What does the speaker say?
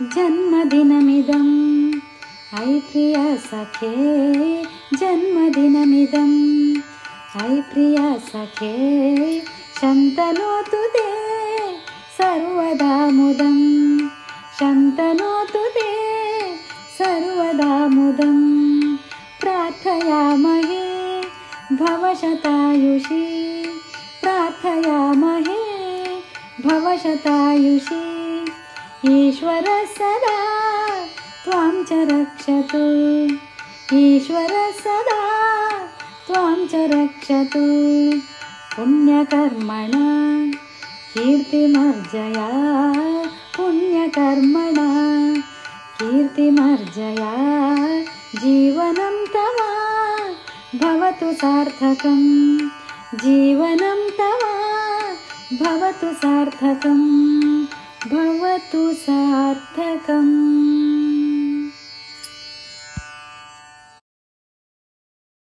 जन्मदिनमिदम् I प्रिया सखे जन्मदिनमिदम् I प्रिया सखे शन्तनोतु ते सर्वदा मुदम् शन्तनोतु ते सर्वदा मुदम् प्रार्थयामहे भव शतायुषी प्रार्थयामहे भव शतायुषी ईश्वर सदा त्वां च रक्षतु ईश्वर सदा त्वां च रक्षतु पुण्यकर्मणा कीर्तिमर्जया पुण्यकर्मणा कीर्तिमर्जया जीवनं तव भवतु सार्थकं जीवनं तव भवतु सार्थकं भवतु सार्थकम्।